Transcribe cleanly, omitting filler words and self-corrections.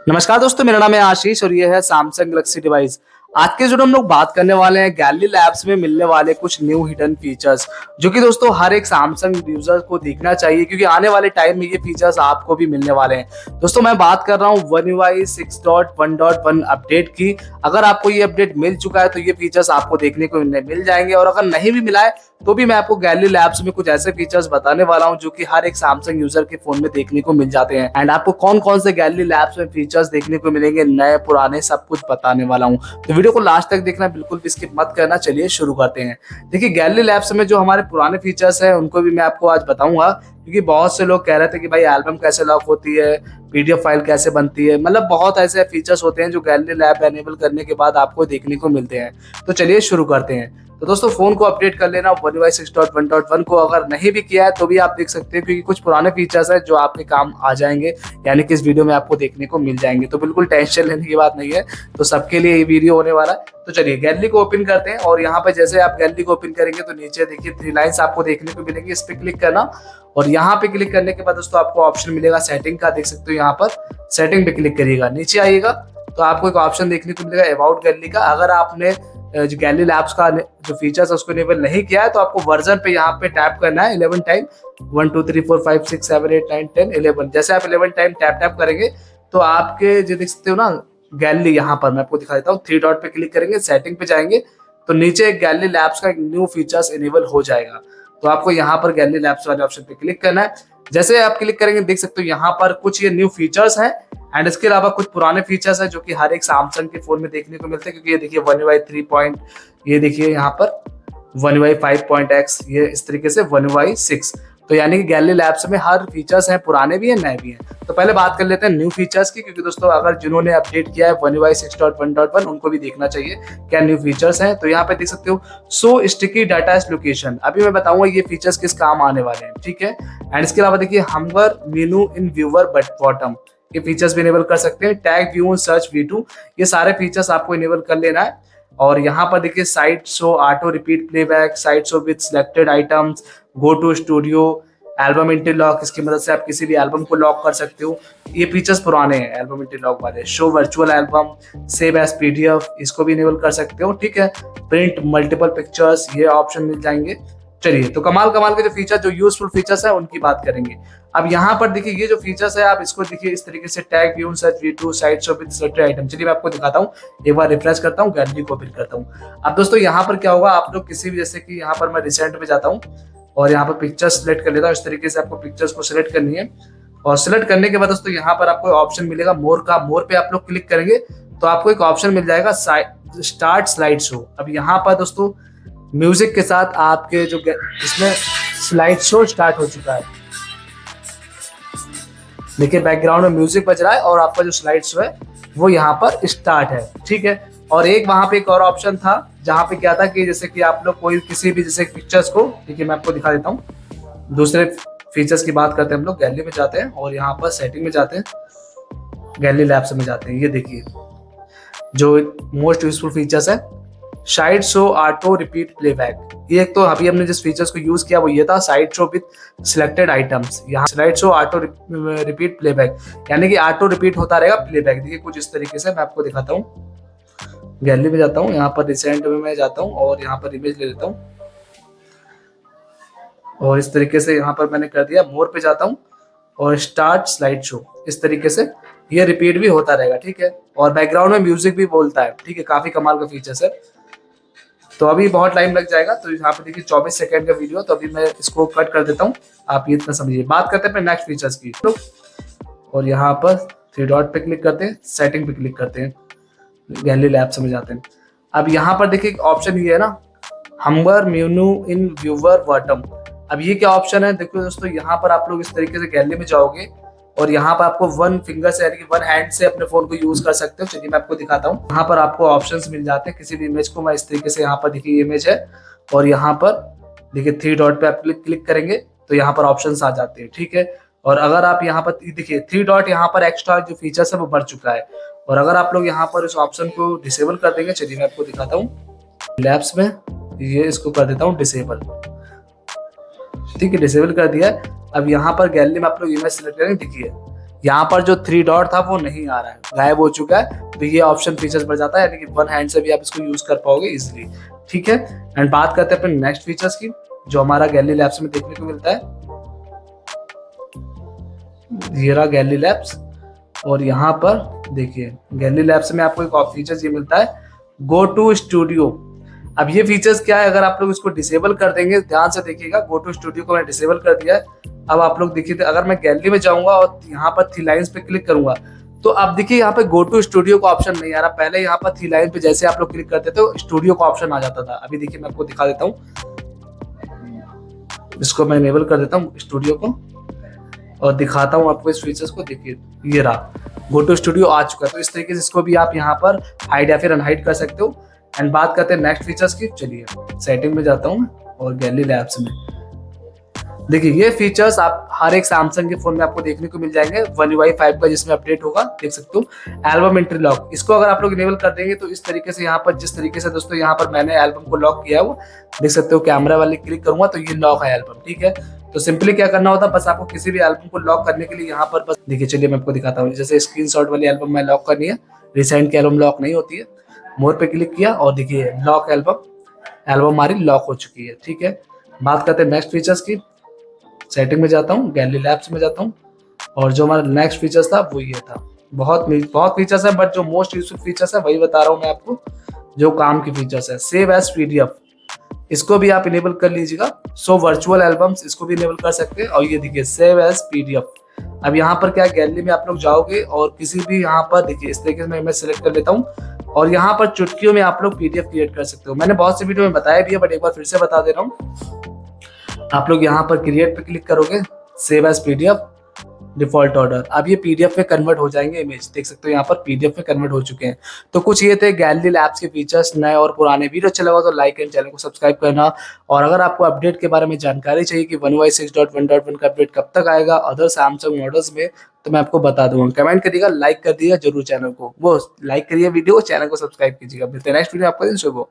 नमस्कार दोस्तों, मेरा नाम है आशीष और ये है सैमसंग गैलेक्सी डिवाइस। आज के जो हम लोग बात करने वाले हैं गैलरी लैब्स में मिलने वाले कुछ न्यू हिडन फीचर्स, जो कि दोस्तों हर एक सैमसंग यूजर को देखना चाहिए क्योंकि आने वाले टाइम में ये फीचर्स आपको भी मिलने वाले हैं। दोस्तों मैं बात कर रहा हूँ One UI 6.1.1 अपडेट की। अगर आपको ये अपडेट मिल चुका है तो ये फीचर्स आपको देखने को मिल जाएंगे, और अगर नहीं भी मिला है तो भी मैं आपको गैलरी लैब्स में कुछ ऐसे फीचर्स बताने वाला हूं जो कि हर एक सैमसंग यूजर के फोन में देखने को मिल जाते हैं। एंड आपको कौन कौन से गैलरी लैब्स में फीचर्स देखने को मिलेंगे, नए पुराने, सब कुछ बताने वाला हूं। तो वीडियो को लास्ट तक देखना, बिल्कुल भी स्किप मत करना। चलिए शुरू करते हैं। देखिए, गैलरी लैब्स में जो हमारे पुराने फीचर्स है उनको भी मैं आपको आज बताऊंगा, क्योंकि बहुत से लोग कह रहे थे कि भाई एल्बम कैसे लॉक होती है, पीडीएफ फाइल कैसे बनती है, मतलब बहुत ऐसे फीचर्स होते हैं जो गैलरी लैब एनेबल करने के बाद आपको देखने को मिलते हैं। तो चलिए शुरू करते हैं। तो दोस्तों फोन को अपडेट कर लेना One UI 6.1.1 को। अगर नहीं भी किया है तो भी आप देख सकते हैं, क्योंकि कुछ पुराने फीचर्स हैं जो आपके काम आ जाएंगे, यानी कि इस वीडियो में आपको देखने को मिल जाएंगे। तो बिल्कुल टेंशन लेने की बात नहीं है, तो सबके लिए ये वीडियो होने वाला है। तो चलिए गैलरी को ओपन करते हैं, और यहाँ पे जैसे आप गैलरी को ओपन करेंगे तो नीचे देखिए 3 लाइन्स आपको देखने को मिलेंगी। इस पर क्लिक करना, और यहाँ पे क्लिक करने के बाद दोस्तों आपको ऑप्शन मिलेगा सेटिंग का। देख सकते हो यहाँ पर सेटिंग पे क्लिक करिएगा, नीचे आइएगा तो आपको एक ऑप्शन देखने को मिलेगा अबाउट गैलरी का। अगर आपने जो गैलरी लैब्स का जो फीचर्स है उसको इनेबल नहीं किया है तो आपको वर्जन पे यहाँ पे टैप करना है 11 टाइम, 1 2 3 4 5 6 7 8 9 10 11। जैसे आप 11 टाइम टैप करेंगे तो आपके जो देख सकते हो ना गैलरी, यहाँ पर मैं आपको दिखा देता हूँ। 3 डॉट पे क्लिक करेंगे, सेटिंग पे जाएंगे तो नीचे गैलरी लैब्स का एक न्यू फीचर्स इनेबल हो जाएगा। तो आपको यहाँ पर गैलरी लैब्स वाले ऑप्शन पे क्लिक करना है। जैसे आप क्लिक करेंगे देख सकते हो यहाँ पर कुछ ये न्यू फीचर्स हैं, एंड इसके अलावा कुछ पुराने फीचर्स हैं जो कि हर एक सैमसंग के फोन में देखने को मिलते हैं। क्योंकि ये देखिए One UI 3. ये देखिए यहाँ पर One UI 5.x, ये इस तरीके से One UI 6। तो यानी कि गैलरी लैब्स में हर फीचर्स हैं, पुराने भी हैं नए भी हैं। तो पहले बात कर लेते हैं न्यू फीचर्स की, क्योंकि दोस्तों अगर जिन्होंने अपडेट किया है One UI 6.1.1 उनको भी देखना चाहिए क्या न्यू फीचर्स हैं। तो यहाँ पे देख सकते हो सो स्टिकी डाटा एज लोकेशन। अभी मैं बताऊंगा ये फीचर्स किस काम आने वाले हैं, ठीक है। एंड इसके अलावा देखिए हंगर मेनू इन व्यूअर बॉटम, ये फीचर्स भी इनेबल कर सकते हैं। Tag view and search V2, ये सारे फीचर्स आपको इनेबल कर लेना है। और यहाँ पर देखिए slide show auto repeat playback, slide show with selected items, go to studio, album interlock, इसकी मदद से आप किसी भी एल्बम को लॉक कर सकते हो। ये फीचर्स पुराने हैं एल्बम इंटरलॉक वाले। Show virtual album, save as PDF, इसको भी इनेबल कर सकते हो, ठीक है। प्रिंट मल्टीपल पिक्चर्स, ये ऑप्शन मिल जाएंगे। चलिए तो कमाल के जो फीचर, जो यूजफुल फीचर्स है उनकी बात करेंगे। अब यहाँ पर देखिए ये जो फीचर्स है आप इसको देखिए इस तरीके से tag view search V2, site show with selected item. चलिए मैं आपको दिखाता हूँ, एक बार रिफ्रेश करता हूँ, गैलरी को ओपन करता हूँ। अब दोस्तों यहाँ पर क्या होगा, आप लोग किसी भी, जैसे कि यहाँ पर मैं रिसेंट में जाता हूँ और यहाँ पर पिक्चर सिलेक्ट कर लेता हूँ। इस तरीके से आपको पिक्चर्स को सिलेक्ट करनी है, और सिलेक्ट करने के बाद दोस्तों यहाँ पर आपको ऑप्शन मिलेगा मोर का। मोर पे आप लोग क्लिक करेंगे तो आपको एक ऑप्शन मिल जाएगा स्टार्ट स्लाइड शो। अब यहाँ पर दोस्तों म्यूजिक के साथ आपके जो इसमें स्लाइड शो स्टार्ट हो चुका है। देखिए बैकग्राउंड में म्यूजिक बज रहा है और आपका जो स्लाइड शो है वो यहाँ पर स्टार्ट है, ठीक है। और एक वहां पे एक और ऑप्शन था जहाँ पे क्या था कि जैसे कि आप लोग कोई किसी भी जैसे पिक्चर्स को, देखिए मैं आपको दिखा देता हूँ। दूसरे फीचर्स की बात करते हैं, हम लोग गैलरी में जाते हैं और यहाँ पर सेटिंग में जाते हैं, गैलरी लैब्स में जाते हैं। ये देखिए जो मोस्ट यूजफुल फीचर्स है, side show auto repeat playback. ये एक तो अभी हमने जिस फीचर्स को यूज किया वो ये था, slide show with selected items. यहाँ slide show auto repeat playback, यानी कि ऑटो रिपीट होता रहेगा प्लेबैक। देखिए कुछ इस तरीके से मैं आपको दिखाता हूँ। गैलरी में जाता हूँ, यहाँ पर रिसेंट में मैं जाता हूँ और यहाँ पर इमेज ले लेता हूँ, और इस तरीके से यहाँ पर मैंने कर दिया। मोर पे जाता हूँ और स्टार्ट स्लाइड शो, इस तरीके से ये रिपीट भी होता रहेगा, ठीक है। और बैकग्राउंड में म्यूजिक भी बोलता है, ठीक है। काफी कमाल का फीचर्स है। तो अभी बहुत टाइम लग जाएगा, तो यहाँ पे देखिए 24 सेकंड का वीडियो, तो अभी मैं इसको कट कर देता हूँ, आप ये इतना समझिए। बात करते हैं अपने नेक्स्ट फीचर्स की, तो और यहाँ पर 3 डॉट पे क्लिक करते हैं, सेटिंग पे क्लिक करते हैं, गैलरी लैब्स में जाते हैं। अब यहाँ पर देखिए ऑप्शन ये है ना, हंगर मेनू इन व्यूअर बॉटम। अब ये क्या ऑप्शन है, देखो दोस्तों यहाँ पर आप लोग इस तरीके से गैलरी में जाओगे और यहाँ पर आपको वन फिंगर से, यानी कि वन हैंड से अपने फोन को यूज कर सकते हो। चलिए मैं आपको दिखाता हूँ। यहाँ पर आपको ऑप्शंस मिल जाते हैं किसी भी इमेज को। मैं इस तरीके से, यहाँ पर देखिए इमेज है और यहाँ पर देखिए 3 डॉट पे आप क्लिक करेंगे तो यहाँ पर ऑप्शंस आ जाते हैं, ठीक है। और अगर आप यहाँ पर देखिए 3 डॉट, यहाँ पर एक्स्ट्रा जो फीचर्स है वो बढ़ चुका है। और अगर आप लोग यहाँ पर इस ऑप्शन को डिसेबल कर देंगे, चलिए मैं आपको दिखाता हूँ। लैब्स में ये इसको कर देता हूँ डिसेबल, ठीक है, डिसेबल कर दिया। अब यहाँ पर गैलरी में आप लोग इमेज सिलेक्ट करेंगे, देखिए यहाँ पर जो 3 डॉट था वो नहीं आ रहा है, गायब हो चुका है। तो ये ऑप्शन फीचर्स बढ़ जाता है, यानी कि वन हैंड से भी आप इसको यूज कर पाओगे इजिली। ठीक है, एंड बात करते हैं अपने नेक्स्ट फीचर्स की, जो हमारा गैलरी लैब्स में देखने को मिलता है। ये रहा गैलरी लैब्स, और यहाँ पर देखिए गैलरी लैब्स में आपको एक और फीचर्स ये मिलता है, गो टू स्टूडियो। अब ये फीचर्स क्या है, अगर आप लोग इसको डिसेबल कर देंगे, ध्यान से देखिएगा, गो टू स्टूडियो को मैंने डिसेबल कर दिया है। अब आप लोग देखिए, अगर मैं गैलरी में जाऊंगा और यहाँ पर थ्री लाइंस पे क्लिक करूंगा, तो अब देखिए यहाँ पे गो टू स्टूडियो का ऑप्शन नहीं आ रहा। पहले यहाँ पर थ्री लाइन पे जैसे आप लोग क्लिक करते थे तो स्टूडियो का ऑप्शन आ जाता था। अभी देखिए मैं आपको दिखा देता हूँ, इसको मैं इनेबल कर देता हूँ स्टूडियो को, और दिखाता हूँ आपको इस फीचर्स को। देखिए ये रहा, गो टू स्टूडियो आ चुका है। तो इस तरीके से इसको भी आप यहाँ पर हाइड या फिर अनहाइड कर सकते हो। एंड बात करते हैं नेक्स्ट फीचर्स की। चलिए सेटिंग में जाता हूँ और गैलरी लैब्स में देखिए ये फीचर्स आप हर एक सैमसंग के फोन में आपको देखने को मिल जाएंगे। One UI 5 का जिसमें अपडेट होगा, देख सकते हो। एल्बम एंट्री लॉक, इसको अगर आप लोग इनेबल कर देंगे तो इस तरीके से यहाँ पर, जिस तरीके से दोस्तों यहाँ पर मैंने एल्बम को लॉक किया है, वो देख सकते हो। कैमरा वाले क्लिक करूंगा तो ये लॉक है एल्बम। ठीक है, तो सिंपली क्या करना होता है, बस आपको किसी भी एल्बम को लॉक करने के लिए यहाँ पर बस देखिए, चलिए मैं आपको दिखाता हूँ। जैसे स्क्रीनशॉट वाली एल्बम में लॉक करनी है, रिसेंट की एल्बम लॉक नहीं होती है। मोर पे क्लिक किया और देखिए लॉक एल्बम हमारी लॉक हो चुकी है। ठीक है, बात करते हैं नेक्स्ट फीचर्स की। सेटिंग में जाता हूँ, गैलरी लैब्स में जाता हूँ, और जो हमारा नेक्स्ट फीचर्स था वो ये था। बहुत फीचर्स है, बट जो मोस्ट यूजफुल फीचर्स है वही बता रहा हूँ मैं आपको, जो काम की फीचर्स है। सेव एज पीडीएफ, इसको भी आप इनेबल कर लीजिएगा। सो वर्चुअल एल्बम्स, इसको भी इनेबल कर सकते हैं। और ये देखिए सेव एज पीडीएफ। अब यहाँ पर क्या, गैलरी में आप लोग जाओगे और किसी भी यहाँ पर देखिए इस तरीके से मैं इमेज सेलेक्ट कर लेता हूँ, और यहाँ पर चुटकियों में आप लोग पीडीएफ क्रिएट कर सकते हो। मैंने बहुत सी वीडियो में बताया भी है, बट एक बार फिर से बता दे रहा हूँ। आप लोग यहाँ पर क्रिएट पे क्लिक करोगे, save as PDF, default order. अब ये पीडीएफ में कन्वर्ट हो जाएंगे इमेज, देख सकते हो यहाँ पर पीडीएफ में कन्वर्ट हो चुके हैं। तो कुछ ये थे गैलरी लैब्स के फीचर्स, नए और पुराने। वीडियो अच्छा लगा तो लाइक एंड चैनल को सब्सक्राइब करना। और अगर आपको अपडेट के बारे में जानकारी चाहिए कि One UI 6.1.1 का अपडेट कब तक आएगा अदर सैमसंग मॉडल्स में, तो मैं आपको बता दूंगा। कमेंट करिएगा, लाइक कर दिएगा जरूर चैनल को, वो लाइक करिए वीडियो, चैनल को सब्सक्राइब कीजिएगा। मिलते हैं नेक्स्ट वीडियो, आपका दिन शुभ हो।